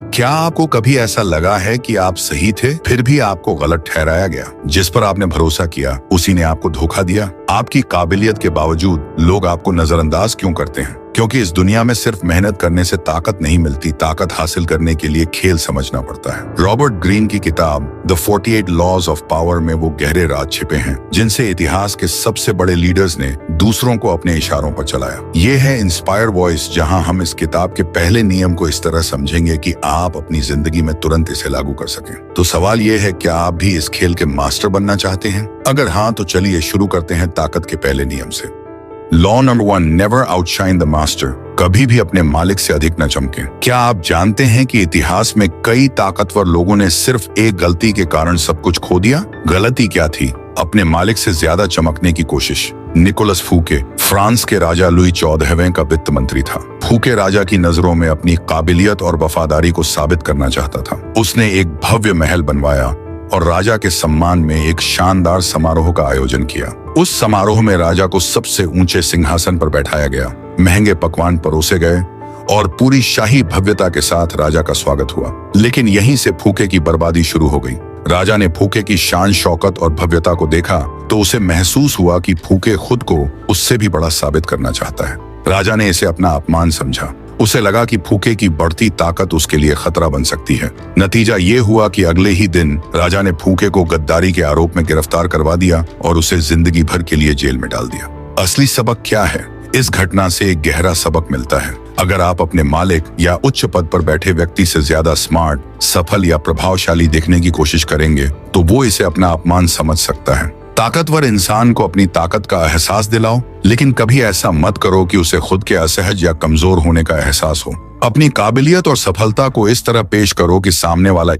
क्या आपको कभी ऐसा लगा है कि आप सही थे फिर भी आपको गलत ठहराया गया? जिस पर आपने भरोसा किया उसी ने आपको धोखा दिया। आपकी काबिलियत के बावजूद लोग आपको नजरअंदाज क्यों करते हैं? क्योंकि इस दुनिया में सिर्फ मेहनत करने से ताकत नहीं मिलती, ताकत हासिल करने के लिए खेल समझना पड़ता है। रॉबर्ट ग्रीन की किताब द 48 लॉज ऑफ पावर में वो गहरे राज छिपे हैं जिनसे इतिहास के सबसे बड़े लीडर्स ने दूसरों को अपने इशारों पर चलाया। ये है इंस्पायर वॉइस, जहां हम इस किताब के पहले नियम को इस तरह समझेंगे कि आप अपनी जिंदगी में तुरंत इसे लागू कर सकें। तो सवाल ये है, क्या आप भी इस खेल के मास्टर बनना चाहते हैं? अगर हाँ, तो चलिए शुरू करते हैं ताकत के पहले नियम से। Law number 1, never outshine the master. कभी भी अपने मालिक से अधिक न चमकें। क्या आप जानते हैं कि इतिहास में कई ताकतवर लोगों ने सिर्फ एक गलती के कारण सब कुछ खो दिया? गलती क्या थी? अपने मालिक से ज्यादा चमकने की कोशिश। निकोलस फूके फ्रांस के राजा लुई 14वें का वित्त मंत्री था। फूके राजा की नजरों में अपनी काबिलियत और वफादारी को साबित करना चाहता था। उसने एक भव्य महल बनवाया और राजा के सम्मान में एक शानदार समारोह का आयोजन किया। उस समारोह में राजा को सबसे ऊंचे सिंहासन पर बैठाया गया, महंगे पकवान परोसे गए और पूरी शाही भव्यता के साथ राजा का स्वागत हुआ। लेकिन यहीं से फूके की बर्बादी शुरू हो गई। राजा ने फूके की शान शौकत और भव्यता को देखा तो उसे महसूस हुआ कि फूके खुद को उससे भी बड़ा साबित करना चाहता है। राजा ने इसे अपना अपमान समझा। उसे लगा कि फूके की बढ़ती ताकत उसके लिए खतरा बन सकती है। नतीजा ये हुआ कि अगले ही दिन राजा ने फूके को गद्दारी के आरोप में गिरफ्तार करवा दिया और उसे जिंदगी भर के लिए जेल में डाल दिया। असली सबक क्या है? इस घटना से एक गहरा सबक मिलता है। अगर आप अपने मालिक या उच्च पद पर बैठे व्यक्ति से ज्यादा स्मार्ट, सफल या प्रभावशाली दिखने की कोशिश करेंगे तो वो इसे अपना अपमान समझ सकता है। ताकतवर इंसान को अपनी ताकत का एहसास दिलाओ, लेकिन कभी ऐसा मत करो कि उसे खुद के असहज या कमजोर होने का एहसास हो। अपनी काबिलियत और सफलता को इस तरह पेश करो कि सामने वाला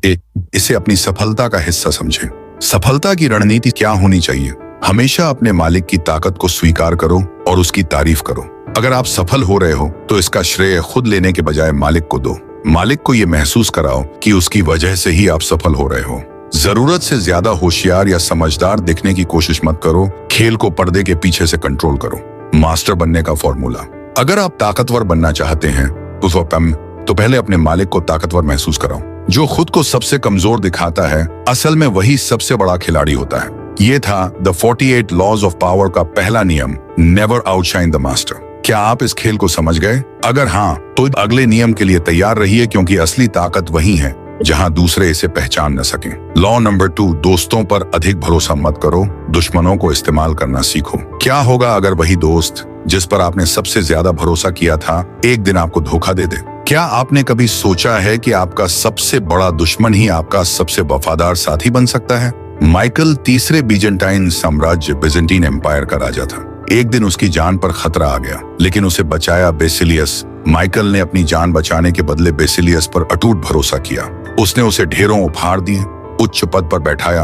इसे अपनी सफलता का हिस्सा समझे। सफलता की रणनीति क्या होनी चाहिए? हमेशा अपने मालिक की ताकत को स्वीकार करो और उसकी तारीफ करो। अगर आप सफल हो रहे हो तो इसका श्रेय खुद लेने के बजाय मालिक को दो। मालिक को ये महसूस कराओ कि उसकी वजह से ही आप सफल हो रहे हो। जरूरत से ज्यादा होशियार या समझदार दिखने की कोशिश मत करो। खेल को पर्दे के पीछे से कंट्रोल करो। मास्टर बनने का फॉर्मूला। अगर आप ताकतवर बनना चाहते हैं तो पहले अपने मालिक को ताकतवर महसूस कराओ। जो खुद को सबसे कमजोर दिखाता है असल में वही सबसे बड़ा खिलाड़ी होता है। ये था द 48 लॉज ऑफ पावर का पहला नियम, नेवर आउटशाइन द मास्टर। क्या आप इस खेल को समझ गए? अगर हाँ, तो अगले नियम के लिए तैयार रहिए, क्योंकि असली ताकत वही है जहां दूसरे इसे पहचान न सकें। लॉ नंबर 2, दोस्तों पर अधिक भरोसा मत करो, दुश्मनों को इस्तेमाल करना सीखो। क्या होगा अगर वही दोस्त जिस पर आपने सबसे ज्यादा भरोसा किया था एक दिन आपको धोखा दे दे? क्या आपने कभी सोचा है कि आपका सबसे बड़ा दुश्मन ही आपका सबसे वफादार साथी बन सकता है? माइकल तीसरे बीजेंटाइन साम्राज्य बिजेंटीन एम्पायर का राजा था। एक दिन उसकी जान पर खतरा आ गया, लेकिन उसे बचाया बेसिलियस। माइकल ने अपनी जान बचाने के बदले बेसिलियस पर अटूट भरोसा किया। उसने उसे ढेरों उपहार दिए, उच्च पद पर बैठाया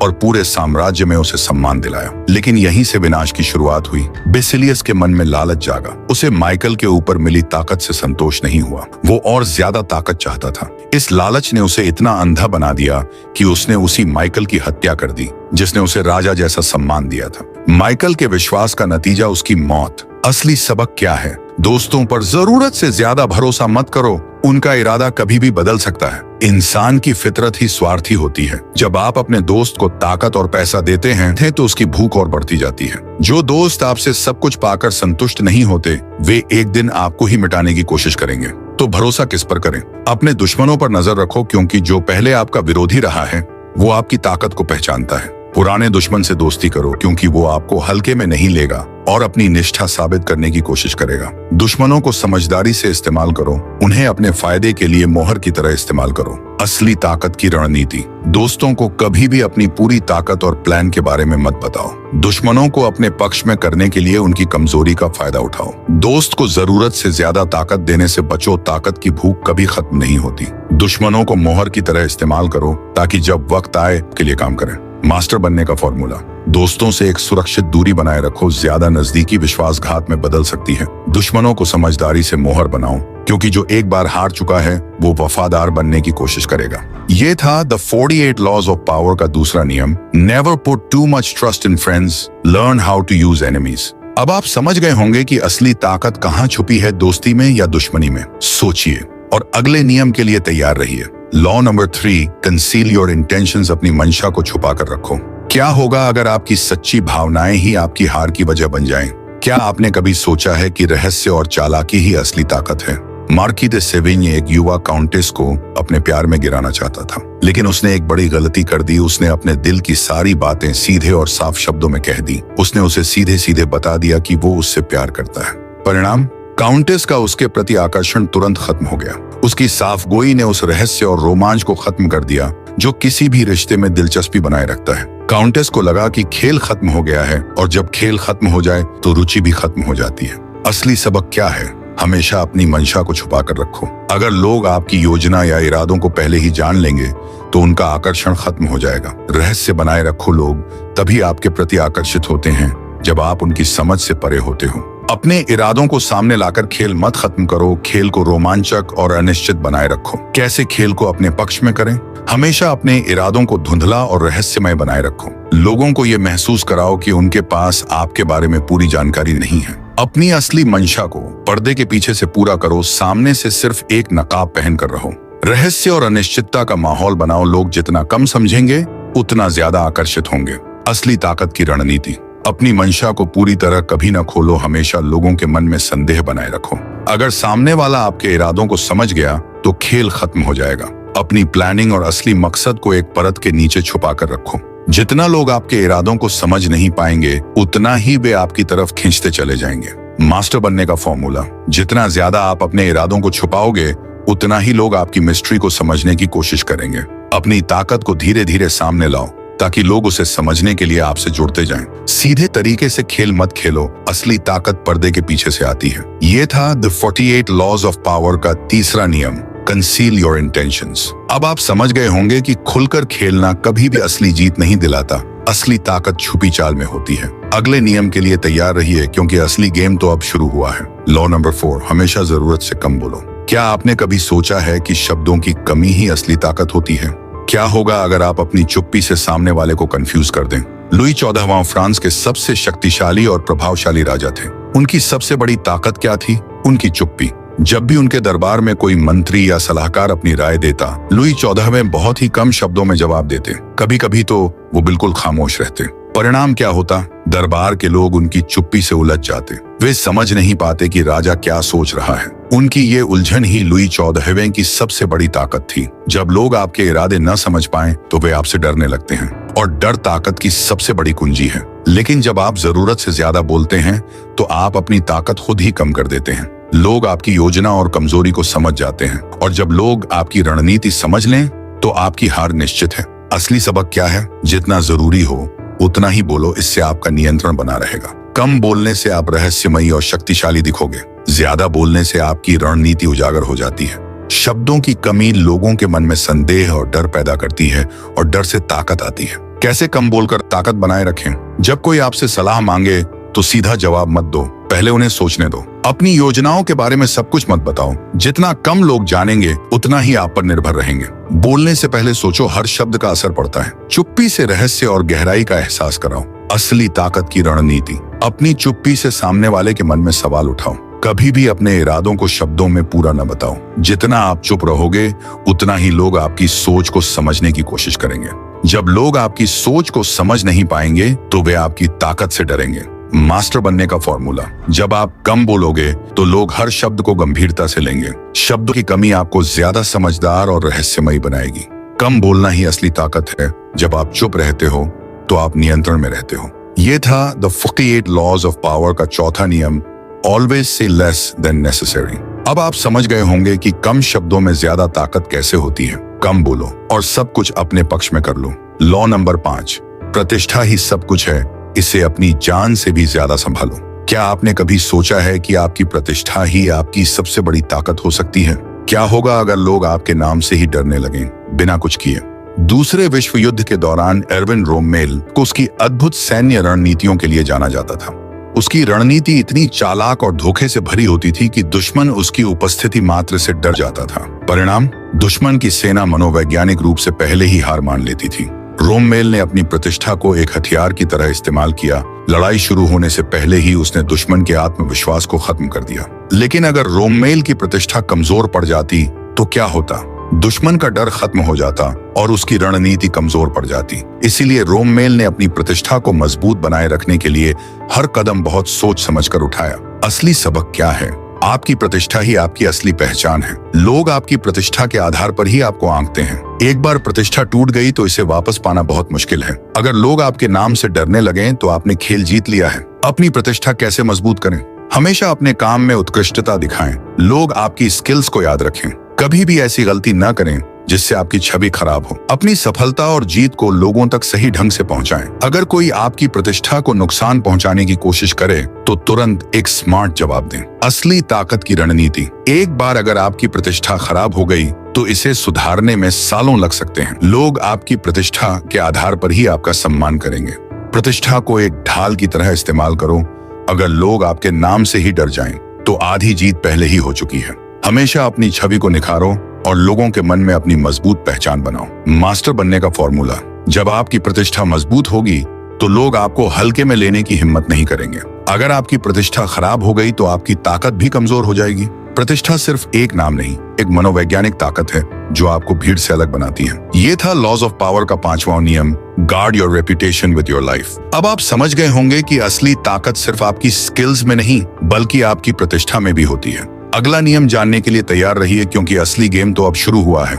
और पूरे साम्राज्य में उसे सम्मान दिलाया। लेकिन यहीं से विनाश की शुरुआत हुई। बेसिलियस के मन में लालच जागा। उसे माइकल के ऊपर मिली ताकत से संतोष नहीं हुआ। वो और ज्यादा ताकत चाहता था। इस लालच ने उसे इतना अंधा बना दिया कि उसने उसी माइकल की हत्या कर दी जिसने उसे राजा जैसा सम्मान दिया था। माइकल के विश्वास का नतीजा उसकी मौत। असली सबक क्या है? दोस्तों पर जरूरत से ज्यादा भरोसा मत करो। उनका इरादा कभी भी बदल सकता है। इंसान की फितरत ही स्वार्थी होती है। जब आप अपने दोस्त को ताकत और पैसा देते हैं तो उसकी भूख और बढ़ती जाती है। जो दोस्त आपसे सब कुछ पाकर संतुष्ट नहीं होते, वे एक दिन आपको ही मिटाने की कोशिश करेंगे। तो भरोसा किस पर करें? अपने दुश्मनों पर नजर रखो, क्योंकि जो पहले आपका विरोधी रहा है वो आपकी ताकत को पहचानता है। पुराने दुश्मन से दोस्ती करो, क्योंकि वो आपको हल्के में नहीं लेगा और अपनी निष्ठा साबित करने की कोशिश करेगा। दुश्मनों को समझदारी से इस्तेमाल करो, उन्हें अपने फायदे के लिए मोहर की तरह इस्तेमाल करो। असली ताकत की रणनीति। दोस्तों को कभी भी अपनी पूरी ताकत और प्लान के बारे में मत बताओ। दुश्मनों को अपने पक्ष में करने के लिए उनकी कमजोरी का फायदा उठाओ। दोस्त को जरूरत से ज्यादा ताकत देने से बचो। ताकत की भूख कभी खत्म नहीं होती। दुश्मनों को मोहर की तरह इस्तेमाल करो ताकि जब वक्त आए के लिए काम करें। मास्टर बनने का फॉर्मूला। दोस्तों से एक सुरक्षित दूरी बनाए रखो। ज्यादा नजदीकी विश्वासघात में बदल सकती है। दुश्मनों को समझदारी से मोहर बनाओ, क्योंकि जो एक बार हार चुका है वो वफादार बनने की कोशिश करेगा। ये था द 48 लॉज ऑफ पावर का दूसरा नियम, never put too much trust in friends, learn how to use enemies. अब आप समझ गए होंगे कि असली ताकत कहाँ छुपी है, दोस्ती में या दुश्मनी में। सोचिए और अगले नियम के लिए तैयार रहिए। Law number 3, conceal your intentions. अपनी मंशा को छुपा कर रखो। क्या होगा अगर आपकी सच्ची भावनाएं ही आपकी हार की वजह बन जाएं? क्या आपने कभी सोचा है कि रहस्य और चालाकी ही असली ताकत है? मार्की दे सेविग्ने एक युवा काउंटेस को अपने प्यार में गिराना चाहता था, लेकिन उसने एक बड़ी गलती कर दी। उसने अपने दिल की सारी बातें सीधे और साफ शब्दों में कह दी। उसने उसे सीधे सीधे बता दिया कि वो उससे प्यार करता है। परिणाम, काउंटेस का उसके प्रति आकर्षण तुरंत खत्म हो गया। उसकी साफगोई ने उस रहस्य और रोमांच को खत्म कर दिया जो किसी भी रिश्ते में दिलचस्पी बनाए रखता है। काउंटेस को लगा कि खेल खत्म हो गया है, और जब खेल खत्म हो जाए तो रुचि भी खत्म हो जाती है। असली सबक क्या है? हमेशा अपनी मंशा को छुपा कर रखो। अगर लोग आपकी योजना या इरादों को पहले ही जान लेंगे तो उनका आकर्षण खत्म हो जाएगा। रहस्य बनाए रखो। लोग तभी आपके प्रति आकर्षित होते हैं जब आप उनकी समझ से परे होते हो। अपने इरादों को सामने लाकर खेल मत खत्म करो। खेल को रोमांचक और अनिश्चित बनाए रखो। कैसे खेल को अपने पक्ष में करें? हमेशा अपने इरादों को धुंधला और रहस्यमय बनाए रखो। लोगों को ये महसूस कराओ कि उनके पास आपके बारे में पूरी जानकारी नहीं है। अपनी असली मंशा को पर्दे के पीछे से पूरा करो। सामने से सिर्फ एक नकाब पहन कर रहो। रहस्य और अनिश्चितता का माहौल बनाओ। लोग जितना कम समझेंगे उतना ज्यादा आकर्षित होंगे। असली ताकत की रणनीति। अपनी मंशा को पूरी तरह कभी न खोलो। हमेशा लोगों के मन में संदेह बनाए रखो। अगर सामने वाला आपके इरादों को समझ गया तो खेल खत्म हो जाएगा। अपनी प्लानिंग और असली मकसद को एक परत के नीचे छुपा कर रखो। जितना लोग आपके इरादों को समझ नहीं पाएंगे उतना ही वे आपकी तरफ खींचते चले जाएंगे। मास्टर बनने का फॉर्मूला। जितना ज्यादा आप अपने इरादों को छुपाओगे उतना ही लोग आपकी मिस्ट्री को समझने की कोशिश करेंगे। अपनी ताकत को धीरे धीरे सामने लाओ ताकि लोग उसे समझने के लिए आपसे जुड़ते जाएं। सीधे तरीके से खेल मत खेलो। असली ताकत पर्दे के पीछे से आती है। ये था द 48 लॉज ऑफ पावर का तीसरा नियम, कंसील योर इंटेंशंस। अब आप समझ गए होंगे कि खुलकर खेलना कभी भी असली जीत नहीं दिलाता। असली ताकत छुपी चाल में होती है। अगले नियम के लिए तैयार रहिए क्योंकि असली गेम तो अब शुरू हुआ है। लॉ नंबर 4, हमेशा जरूरत से कम बोलो। क्या आपने कभी सोचा है कि शब्दों की कमी ही असली ताकत होती है? क्या होगा अगर आप अपनी चुप्पी से सामने वाले को कंफ्यूज कर दें? लुई 14वां फ्रांस के सबसे शक्तिशाली और प्रभावशाली राजा थे। उनकी सबसे बड़ी ताकत क्या थी? उनकी चुप्पी। जब भी उनके दरबार में कोई मंत्री या सलाहकार अपनी राय देता, लुई 14वें बहुत ही कम शब्दों में जवाब देते। कभी कभी तो वो बिल्कुल खामोश रहते। परिणाम क्या होता? दरबार के लोग उनकी चुप्पी से उलझ जाते। वे समझ नहीं पाते कि राजा क्या सोच रहा है। उनकी ये उलझन ही लुई 14वें की सबसे बड़ी ताकत थी। जब लोग आपके इरादे न समझ पाएं तो वे आपसे डरने लगते हैं, और डर ताकत की सबसे बड़ी कुंजी है। लेकिन जब आप जरूरत से ज्यादा बोलते हैं तो आप अपनी ताकत खुद ही कम कर देते हैं। लोग आपकी योजना और कमजोरी को समझ जाते हैं, और जब लोग आपकी रणनीति समझ लें तो आपकी हार निश्चित है। असली सबक क्या है? जितना जरूरी हो उतना ही बोलो। इससे आपका नियंत्रण बना रहेगा। कम बोलने से आप रहस्यमयी और शक्तिशाली दिखोगे। ज्यादा बोलने से आपकी रणनीति उजागर हो जाती है। शब्दों की कमी लोगों के मन में संदेह और डर पैदा करती है, और डर से ताकत आती है। कैसे कम बोलकर ताकत बनाए रखें? जब कोई आपसे सलाह मांगे तो सीधा जवाब मत दो, पहले उन्हें सोचने दो। अपनी योजनाओं के बारे में सब कुछ मत बताओ। जितना कम लोग जानेंगे उतना ही आप पर निर्भर रहेंगे। बोलने से पहले सोचो, हर शब्द का असर पड़ता है। चुप्पी से रहस्य और गहराई का एहसास कराओ। असली ताकत की रणनीति। अपनी चुप्पी से सामने वाले के मन में सवाल उठाओ। कभी भी अपने इरादों को शब्दों में पूरा न बताओ। जितना आप चुप रहोगे उतना ही लोग आपकी सोच को समझने की कोशिश करेंगे। जब लोग आपकी सोच को समझ नहीं पाएंगे तो वे आपकी ताकत से डरेंगे। मास्टर बनने का फॉर्मूला। जब आप कम बोलोगे तो लोग हर शब्द को गंभीरता से लेंगे। शब्दों की कमी आपको ज्यादा समझदार और रहस्यमयी बनाएगी। कम बोलना ही असली ताकत है। जब आप चुप रहते हो तो आप नियंत्रण में रहते हो। ये था द 48 लॉज ऑफ पावर का चौथा नियम, always say less than necessary. अब आप समझ गए होंगे कि कम शब्दों में ज्यादा ताकत कैसे होती है। कम बोलो और सब कुछ अपने पक्ष में कर लो। लॉ नंबर 5, प्रतिष्ठा ही सब कुछ है। इसे अपनी जान से भी ज्यादा संभालो। क्या आपने कभी सोचा है कि आपकी प्रतिष्ठा ही आपकी सबसे बड़ी ताकत हो सकती है? क्या होगा अगर लोग आपके नाम से ही डरने लगें बिना कुछ किए? दूसरे विश्व युद्ध के दौरान एर्विन रोमेल को उसकी अद्भुत सैन्य रणनीतियों के लिए जाना जाता था। उसकी रणनीति इतनी चालाक और धोखे से भरी होती थी कि दुश्मन उसकी उपस्थिति मात्र से डर जाता था। परिणाम, दुश्मन की सेना मनोवैज्ञानिक रूप से पहले ही हार मान लेती थी। रोमेल ने अपनी प्रतिष्ठा को एक हथियार की तरह इस्तेमाल किया। लड़ाई शुरू होने से पहले ही उसने दुश्मन के आत्मविश्वास को खत्म कर दिया। लेकिन अगर रोमेल की प्रतिष्ठा कमजोर पड़ जाती तो क्या होता? दुश्मन का डर खत्म हो जाता और उसकी रणनीति कमजोर पड़ जाती। इसीलिए रोमेल ने अपनी प्रतिष्ठा को मजबूत बनाए रखने के लिए हर कदम बहुत सोच समझकर उठाया। असली सबक क्या है? आपकी प्रतिष्ठा ही आपकी असली पहचान है। लोग आपकी प्रतिष्ठा के आधार पर ही आपको आंकते हैं। एक बार प्रतिष्ठा टूट गई तो इसे वापस पाना बहुत मुश्किल है। अगर लोग आपके नाम से डरने लगे तो आपने खेल जीत लिया है। अपनी प्रतिष्ठा कैसे मजबूत करें? हमेशा अपने काम में उत्कृष्टता दिखाएं। लोग आपकी स्किल्स को याद रखें। कभी भी ऐसी गलती न करें जिससे आपकी छवि खराब हो। अपनी सफलता और जीत को लोगों तक सही ढंग से पहुंचाएं। अगर कोई आपकी प्रतिष्ठा को नुकसान पहुंचाने की कोशिश करे तो तुरंत एक स्मार्ट जवाब दें। असली ताकत की रणनीति। एक बार अगर आपकी प्रतिष्ठा खराब हो गई तो इसे सुधारने में सालों लग सकते हैं। लोग आपकी प्रतिष्ठा के आधार पर ही आपका सम्मान करेंगे। प्रतिष्ठा को एक ढाल की तरह इस्तेमाल करो। अगर लोग आपके नाम से ही डर जाएं, तो आधी जीत पहले ही हो चुकी है। हमेशा अपनी छवि को निखारो और लोगों के मन में अपनी मजबूत पहचान बनाओ। मास्टर बनने का फॉर्मूला। जब आपकी प्रतिष्ठा मजबूत होगी तो लोग आपको हल्के में लेने की हिम्मत नहीं करेंगे। अगर आपकी प्रतिष्ठा खराब हो गई तो आपकी ताकत भी कमजोर हो जाएगी। प्रतिष्ठा सिर्फ एक नाम नहीं, एक मनोवैज्ञानिक ताकत है जो आपको भीड़ से अलग बनाती है। ये था लॉज ऑफ पावर का 5वां नियम, guard your reputation with your life. अब आप समझ गए होंगे कि असली ताकत सिर्फ आपकी स्किल्स में नहीं बल्कि आपकी प्रतिष्ठा में भी होती है। अगला नियम जानने के लिए तैयार रहिए क्योंकि असली गेम तो अब शुरू हुआ है।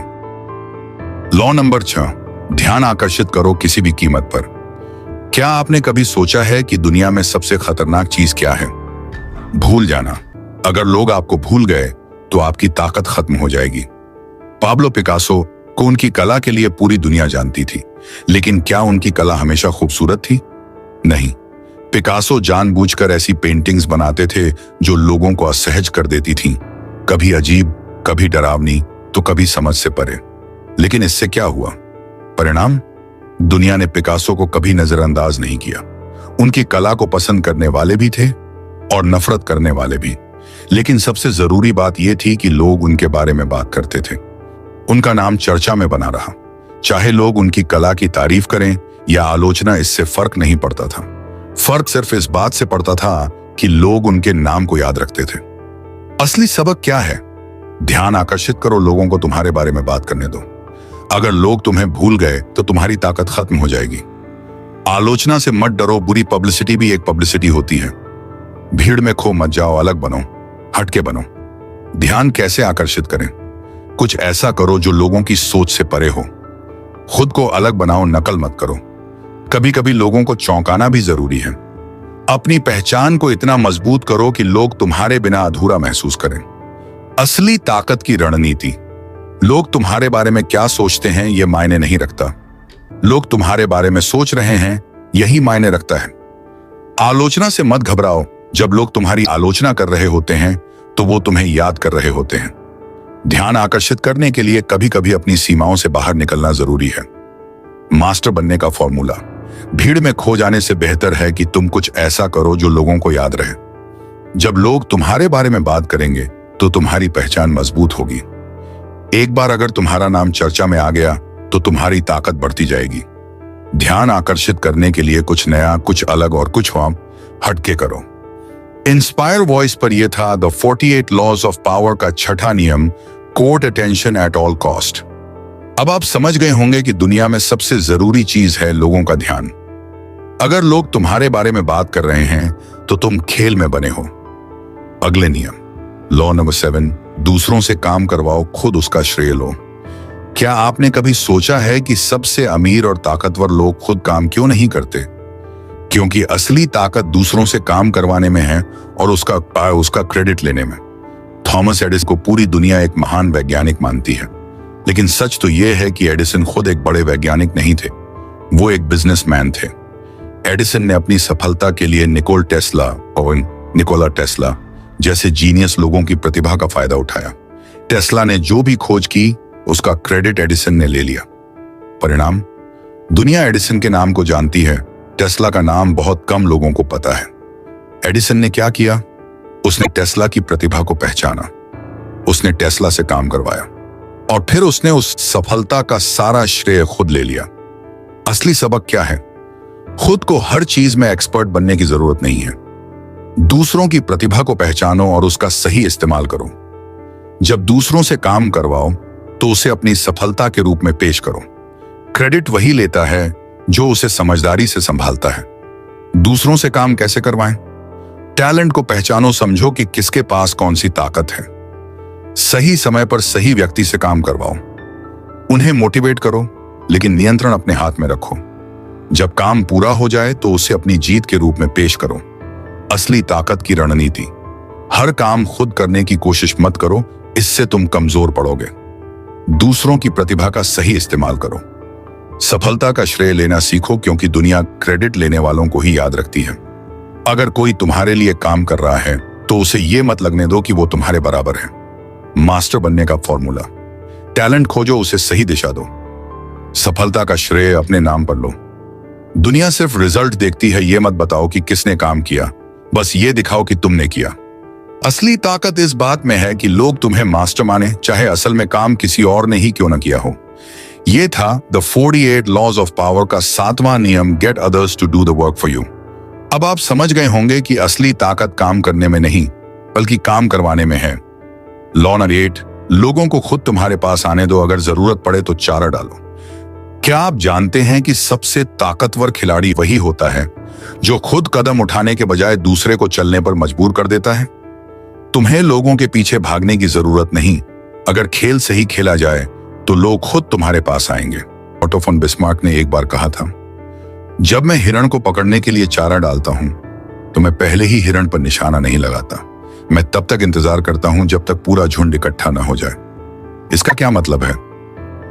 लॉ नंबर 6, ध्यान आकर्षित करो किसी भी कीमत पर। क्या आपने कभी सोचा है कि दुनिया में सबसे खतरनाक चीज क्या है? भूल जाना। अगर लोग आपको भूल गए तो आपकी ताकत खत्म हो जाएगी। पाब्लो पिकासो को उनकी कला के लिए पूरी दुनिया जानती थी, लेकिन क्या उनकी कला हमेशा खूबसूरत थी? नहीं। पिकासो जानबूझकर ऐसी पेंटिंग्स बनाते थे जो लोगों को असहज कर देती थीं, कभी अजीब, कभी डरावनी, तो कभी समझ से परे। लेकिन इससे क्या हुआ? परिणाम? दुनिया ने पिकासो को कभी नजरअंदाज नहीं किया। उनकी कला को पसंद करने वाले भी थे और नफरत करने वाले भी। लेकिन सबसे जरूरी बात यह थी कि लोग उनके बारे में बात करते थे। उनका नाम चर्चा में बना रहा। चाहे लोग उनकी कला की तारीफ करें या आलोचना, इससे फर्क नहीं पड़ता था। फर्क सिर्फ इस बात से पड़ता था कि लोग उनके नाम को याद रखते थे। असली सबक क्या है? ध्यान आकर्षित करो, लोगों को तुम्हारे बारे में बात करने दो। अगर लोग तुम्हें भूल गए तो तुम्हारी ताकत खत्म हो जाएगी। आलोचना से मत डरो, बुरी पब्लिसिटी भी एक पब्लिसिटी होती है। भीड़ में खो मत जाओ, अलग बनो, हटके बनो। ध्यान कैसे आकर्षित करें? कुछ ऐसा करो जो लोगों की सोच से परे हो। खुद को अलग बनाओ, नकल मत करो। कभी कभी लोगों को चौंकाना भी जरूरी है। अपनी पहचान को इतना मजबूत करो कि लोग तुम्हारे बिना अधूरा महसूस करें। असली ताकत की रणनीति। लोग तुम्हारे बारे में क्या सोचते हैं यह मायने नहीं रखता। लोग तुम्हारे बारे में सोच रहे हैं, यही मायने रखता है। आलोचना से मत घबराओ। जब लोग तुम्हारी आलोचना कर रहे होते हैं तो वो तुम्हें याद कर रहे होते हैं। ध्यान आकर्षित करने के लिए कभी कभी अपनी सीमाओं से बाहर निकलना जरूरी है। मास्टर बनने का फॉर्मूला। भीड़ में खो जाने से बेहतर है कि तुम कुछ ऐसा करो जो लोगों को याद रहे। जब लोग तुम्हारे बारे में बात करेंगे तो तुम्हारी पहचान मजबूत होगी। एक बार अगर तुम्हारा नाम चर्चा में आ गया तो तुम्हारी ताकत बढ़ती जाएगी। ध्यान आकर्षित करने के लिए कुछ नया, कुछ अलग और कुछ हटके करो। इंस्पायर वॉइस पर यह था द 48 लॉज ऑफ पावर का 6वां नियम, court attention at all cost. अब आप समझ गए होंगे कि दुनिया में सबसे जरूरी चीज है लोगों का ध्यान। अगर लोग तुम्हारे बारे में बात कर रहे हैं तो तुम खेल में बने हो। अगले नियम, लॉ नंबर 7, दूसरों से काम करवाओ, खुद उसका श्रेय लो। क्या आपने कभी सोचा है कि सबसे अमीर और ताकतवर लोग खुद काम क्यों नहीं करते? क्योंकि असली ताकत दूसरों से काम करवाने में है और उसका क्रेडिट लेने में। थॉमस एडिसन को पूरी दुनिया एक महान वैज्ञानिक मानती है, लेकिन सच तो यह है कि एडिसन खुद एक बड़े वैज्ञानिक नहीं थे, वो एक बिजनेसमैन थे। एडिसन ने अपनी सफलता के लिए निकोला टेस्ला जैसे जीनियस लोगों की प्रतिभा का फायदा उठाया। टेस्ला ने जो भी खोज की उसका क्रेडिट एडिसन ने ले लिया। परिणाम? दुनिया एडिसन के नाम को जानती है, टेस्ला का नाम बहुत कम लोगों को पता है। एडिसन ने क्या किया? उसने टेस्ला की प्रतिभा को पहचाना, उसने टेस्ला से काम करवाया और फिर उसने उस सफलता का सारा श्रेय खुद ले लिया। असली सबक क्या है? खुद को हर चीज में एक्सपर्ट बनने की जरूरत नहीं है। दूसरों की प्रतिभा को पहचानो और उसका सही इस्तेमाल करो। जब दूसरों से काम करवाओ तो उसे अपनी सफलता के रूप में पेश करो। क्रेडिट वही लेता है जो उसे समझदारी से संभालता है। दूसरों से काम कैसे करवाएं? टैलेंट को पहचानो, समझो कि किसके पास कौन सी ताकत है। सही समय पर सही व्यक्ति से काम करवाओ। उन्हें मोटिवेट करो, लेकिन नियंत्रण अपने हाथ में रखो। जब काम पूरा हो जाए तो उसे अपनी जीत के रूप में पेश करो। असली ताकत की रणनीति। हर काम खुद करने की कोशिश मत करो, इससे तुम कमजोर पड़ोगे। दूसरों की प्रतिभा का सही इस्तेमाल करो। सफलता का श्रेय लेना सीखो, क्योंकि दुनिया क्रेडिट लेने वालों को ही याद रखती है। अगर कोई तुम्हारे लिए काम कर रहा है तो उसे यह मत लगने दो कि वो तुम्हारे बराबर है। मास्टर बनने का फॉर्मूला। टैलेंट खोजो, उसे सही दिशा दो। सफलता का श्रेय अपने नाम पर लो। दुनिया सिर्फ रिजल्ट देखती है, ये मत बताओ कि किसने काम किया, बस ये दिखाओ कि तुमने किया। असली ताकत इस बात में है कि लोग तुम्हें मास्टर माने, चाहे असल में काम किसी और ने ही क्यों न किया हो। ये था द 48 लॉज ऑफ पावर का 7वां नियम, get others to do the work for you. अब आप समझ गए होंगे कि असली ताकत काम करने में नहीं, बल्कि काम करवाने में है। लॉ नंबर 8, लोगों को खुद तुम्हारे पास आने दो, अगर जरूरत पड़े तो चारा डालो। क्या आप जानते हैं कि सबसे ताकतवर खिलाड़ी वही होता है जो खुद कदम उठाने के बजाय दूसरे को चलने पर मजबूर कर देता है? तुम्हें लोगों के पीछे भागने की जरूरत नहीं। अगर खेल सही खेला जाए तो लोग खुद तुम्हारे पास आएंगे। ओटो फोन बिस्मार्क ने एक बार कहा था, जब मैं हिरण को पकड़ने के लिए चारा डालता हूं तो मैं पहले ही हिरण पर निशाना नहीं लगाता। मैं तब तक इंतजार करता हूं जब तक पूरा झुंड इकट्ठा ना हो जाए। इसका क्या मतलब है?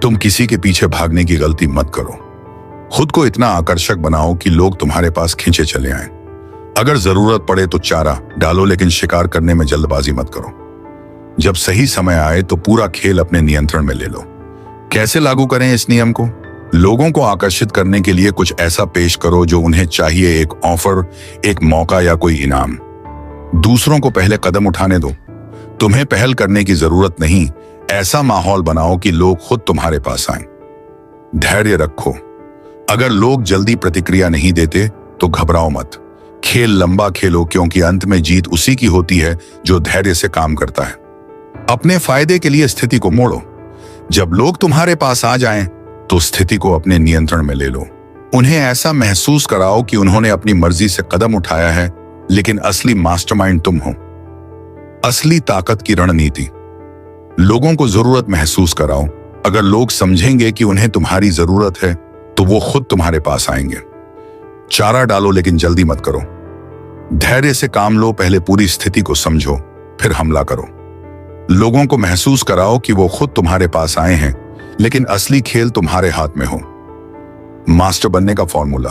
तुम किसी के पीछे भागने की गलती मत करो। खुद को इतना आकर्षक बनाओ कि लोग तुम्हारे पास खींचे चले आएं। अगर जरूरत पड़े तो चारा डालो, लेकिन शिकार करने में जल्दबाजी मत करो। जब सही समय आए तो पूरा खेल अपने नियंत्रण में ले लो। कैसे लागू करें इस नियम को? लोगों को आकर्षित करने के लिए कुछ ऐसा पेश करो जो उन्हें चाहिए, एक ऑफर, एक मौका या कोई इनाम। दूसरों को पहले कदम उठाने दो। तुम्हें पहल करने की जरूरत नहीं। ऐसा माहौल बनाओ कि लोग खुद तुम्हारे पास आएं। धैर्य रखो। अगर लोग जल्दी प्रतिक्रिया नहीं देते तो घबराओ मत। खेल लंबा खेलो, क्योंकि अंत में जीत उसी की होती है जो धैर्य से काम करता है। अपने फायदे के लिए स्थिति को मोड़ो। जब लोग तुम्हारे पास आ जाएं, तो स्थिति को अपने नियंत्रण में ले लो। उन्हें ऐसा महसूस कराओ कि उन्होंने अपनी मर्जी से कदम उठाया है, लेकिन असली मास्टरमाइंड तुम हो। असली ताकत की रणनीति। लोगों को जरूरत महसूस कराओ। अगर लोग समझेंगे कि उन्हें तुम्हारी जरूरत है तो वो खुद तुम्हारे पास आएंगे। चारा डालो, लेकिन जल्दी मत करो। धैर्य से काम लो, पहले पूरी स्थिति को समझो, फिर हमला करो। लोगों को महसूस कराओ कि वो खुद तुम्हारे पास आए हैं, लेकिन असली खेल तुम्हारे हाथ में हो। मास्टर बनने का फॉर्मूला।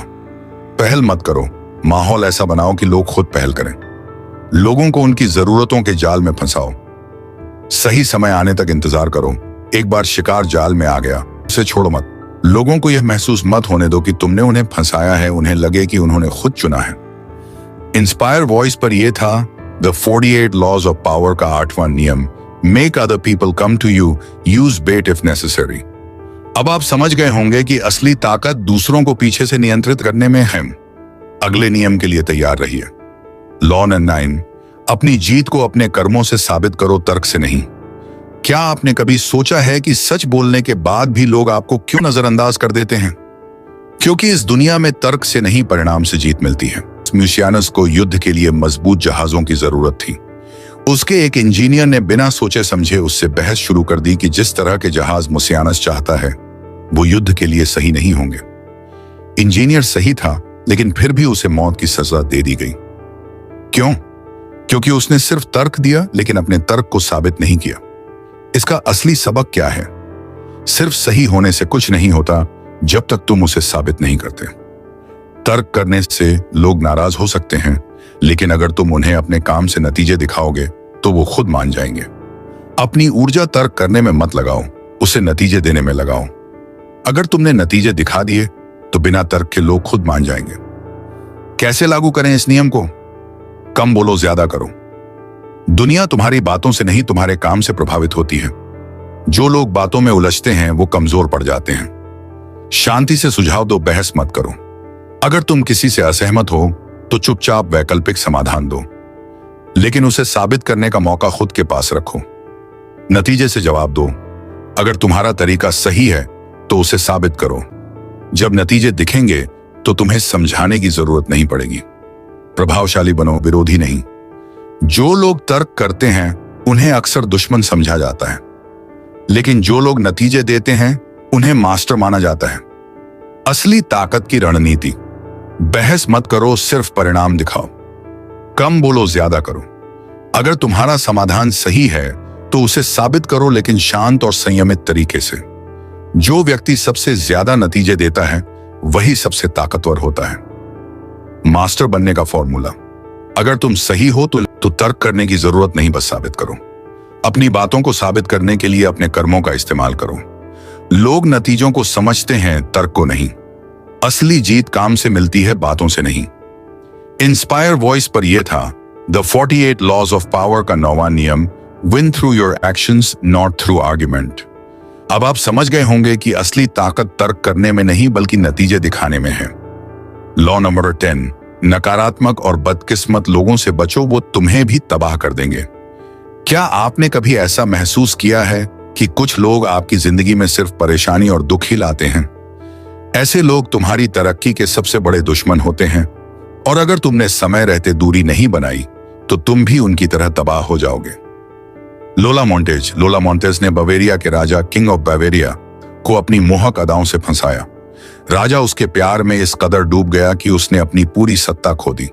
पहल मत करो, माहौल ऐसा बनाओ कि लोग खुद पहल करें। लोगों को उनकी जरूरतों के जाल में फंसाओ। सही समय आने तक इंतजार करो। एक बार शिकार जाल में आ गया, उसे छोड़ो मत। लोगों को यह महसूस मत होने दो कि तुमने उन्हें फंसाया है, उन्हें लगे कि उन्होंने खुद चुना है। इंस्पायर वॉइस पर यह था द 48 लॉज ऑफ पावर का 8वां नियम, make other people come to you, use bait if necessary. अब आप समझ गए होंगे कि असली ताकत दूसरों को पीछे से नियंत्रित करने में है। अगले नियम के लिए तैयार रहिए। लॉ नंबर 9, अपनी जीत को अपने कर्मों से साबित करो, तर्क से नहीं। क्या आपने कभी सोचा है कि सच बोलने के बाद भी लोग आपको क्यों नजरअंदाज कर देते हैं? क्योंकि इस दुनिया में तर्क से नहीं, परिणाम से जीत मिलती है। म्यूसियानस को युद्ध के लिए मजबूत जहाजों की जरूरत थी। उसके एक इंजीनियर ने बिना सोचे समझे उससे बहस शुरू कर दी कि जिस तरह के जहाज मुसियानस चाहता है वो युद्ध के लिए सही नहीं होंगे। इंजीनियर सही था, लेकिन फिर भी उसे मौत की सजा दे दी गई। क्यों? क्योंकि उसने सिर्फ तर्क दिया, लेकिन अपने तर्क को साबित नहीं किया। इसका असली सबक क्या है? सिर्फ सही होने से कुछ नहीं होता जब तक तुम उसे साबित नहीं करते। तर्क करने से लोग नाराज हो सकते हैं, लेकिन अगर तुम उन्हें अपने काम से नतीजे दिखाओगे तो वो खुद मान जाएंगे। अपनी ऊर्जा तर्क करने में मत लगाओ, उसे नतीजे देने में लगाओ। अगर तुमने नतीजे दिखा दिए तो बिना तर्क के लोग खुद मान जाएंगे। कैसे लागू करें इस नियम को? कम बोलो, ज्यादा करो। दुनिया तुम्हारी बातों से नहीं, तुम्हारे काम से प्रभावित होती है। जो लोग बातों में उलझते हैं वो कमजोर पड़ जाते हैं। शांति से सुझाव दो, बहस मत करो। अगर तुम किसी से असहमत हो तो चुपचाप वैकल्पिक समाधान दो, लेकिन उसे साबित करने का मौका खुद के पास रखो। नतीजे से जवाब दो। अगर तुम्हारा तरीका सही है तो उसे साबित करो। जब नतीजे दिखेंगे तो तुम्हें समझाने की जरूरत नहीं पड़ेगी। प्रभावशाली बनो, विरोधी नहीं। जो लोग तर्क करते हैं उन्हें अक्सर दुश्मन समझा जाता है, लेकिन जो लोग नतीजे देते हैं उन्हें मास्टर माना जाता है। असली ताकत की रणनीति। बहस मत करो, सिर्फ परिणाम दिखाओ। कम बोलो, ज्यादा करो। अगर तुम्हारा समाधान सही है तो उसे साबित करो, लेकिन शांत और संयमित तरीके से। जो व्यक्ति सबसे ज्यादा नतीजे देता है वही सबसे ताकतवर होता है। मास्टर बनने का फॉर्मूला। अगर तुम सही हो तो तर्क करने की जरूरत नहीं, बस साबित करो। अपनी बातों को साबित करने के लिए अपने कर्मों का इस्तेमाल करो। लोग नतीजों को समझते हैं, तर्क को नहीं। असली जीत काम से मिलती है, बातों से नहीं। इंस्पायर वॉइस पर यह था द 48 लॉज ऑफ पावर का 9वां नियम, win through your actions not through argument. अब आप समझ गए होंगे कि असली ताकत तर्क करने में नहीं बल्कि नतीजे दिखाने में है। लॉ नंबर 10, नकारात्मक और बदकिस्मत लोगों से बचो, वो तुम्हें भी तबाह कर देंगे। क्या आपने कभी ऐसा महसूस किया है कि कुछ लोग आपकी जिंदगी में सिर्फ परेशानी और दुख ही लाते हैं? ऐसे लोग तुम्हारी तरक्की के सबसे बड़े दुश्मन होते हैं, और अगर तुमने समय रहते दूरी नहीं बनाई तो तुम भी उनकी तरह तबाह हो जाओगे। लोला मोंटेज ने बवेरिया के राजा किंग ऑफ बावेरिया को अपनी मोहक अदाओं से फंसाया। राजा उसके प्यार में इस कदर डूब गया कि उसने अपनी पूरी सत्ता खो दी।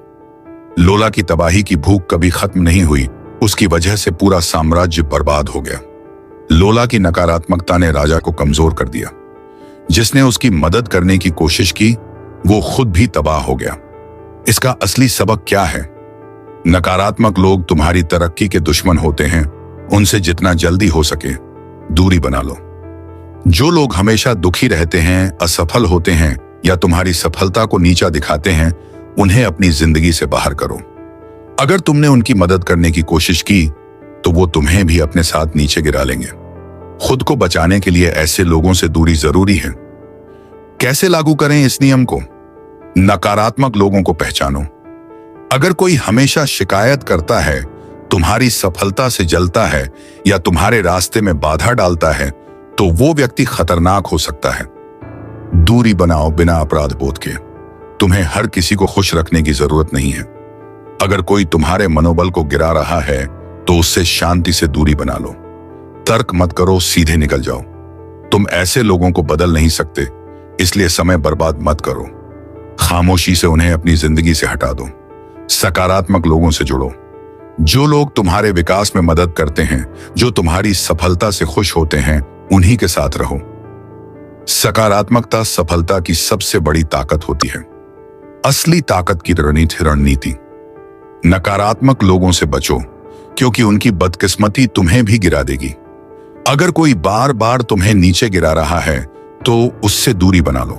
लोला की तबाही की भूख कभी खत्म नहीं हुई, उसकी वजह से पूरा साम्राज्य बर्बाद हो गया। लोला की नकारात्मकता ने राजा को कमजोर कर दिया। जिसने उसकी मदद करने की कोशिश की वो खुद भी तबाह हो गया। इसका असली सबक क्या है? नकारात्मक लोग तुम्हारी तरक्की के दुश्मन होते हैं, उनसे जितना जल्दी हो सके दूरी बना लो। जो लोग हमेशा दुखी रहते हैं, असफल होते हैं या तुम्हारी सफलता को नीचा दिखाते हैं, उन्हें अपनी जिंदगी से बाहर करो। अगर तुमने उनकी मदद करने की कोशिश की तो वो तुम्हें भी अपने साथ नीचे गिरा लेंगे। खुद को बचाने के लिए ऐसे लोगों से दूरी जरूरी है। कैसे लागू करें इस नियम को? नकारात्मक लोगों को पहचानो। अगर कोई हमेशा शिकायत करता है, तुम्हारी सफलता से जलता है या तुम्हारे रास्ते में बाधा डालता है, तो वो व्यक्ति खतरनाक हो सकता है। दूरी बनाओ बिना अपराध बोध के। तुम्हें हर किसी को खुश रखने की जरूरत नहीं है। अगर कोई तुम्हारे मनोबल को गिरा रहा है तो उससे शांति से दूरी बना लो। तर्क मत करो, सीधे निकल जाओ। तुम ऐसे लोगों को बदल नहीं सकते, इसलिए समय बर्बाद मत करो। खामोशी से उन्हें अपनी जिंदगी से हटा दो। सकारात्मक लोगों से जुड़ो। जो लोग तुम्हारे विकास में मदद करते हैं, जो तुम्हारी सफलता से खुश होते हैं, उन्हीं के साथ रहो। सकारात्मकता सफलता की सबसे बड़ी ताकत होती है। असली ताकत की रणनीति। नकारात्मक लोगों से बचो, क्योंकि उनकी बदकिस्मती तुम्हें भी गिरा देगी। अगर कोई बार बार तुम्हें नीचे गिरा रहा है तो उससे दूरी बना लो।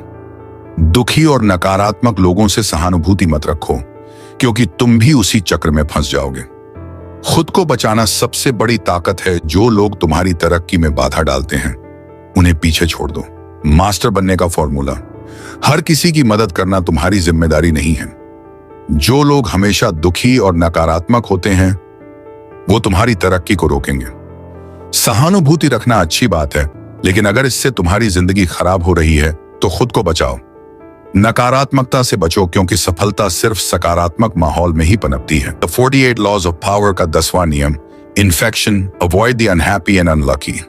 दुखी और नकारात्मक लोगों से सहानुभूति मत रखो, क्योंकि तुम भी उसी चक्र में फंस जाओगे। खुद को बचाना सबसे बड़ी ताकत है। जो लोग तुम्हारी तरक्की में बाधा डालते हैं, उन्हें पीछे छोड़ दो। मास्टर बनने का फॉर्मूला। हर किसी की मदद करना तुम्हारी जिम्मेदारी नहीं है। जो लोग हमेशा दुखी और नकारात्मक होते हैं, वो तुम्हारी तरक्की को रोकेंगे। सहानुभूति रखना अच्छी बात है, लेकिन अगर इससे तुम्हारी जिंदगी खराब हो रही है तो खुद को बचाओ। नकारात्मकता से बचो, क्योंकि सफलता सिर्फ सकारात्मक माहौल में ही पनपती है। द 48 लॉज ऑफ पावर का 10वां नियम, infection, avoid the unhappy and unlucky.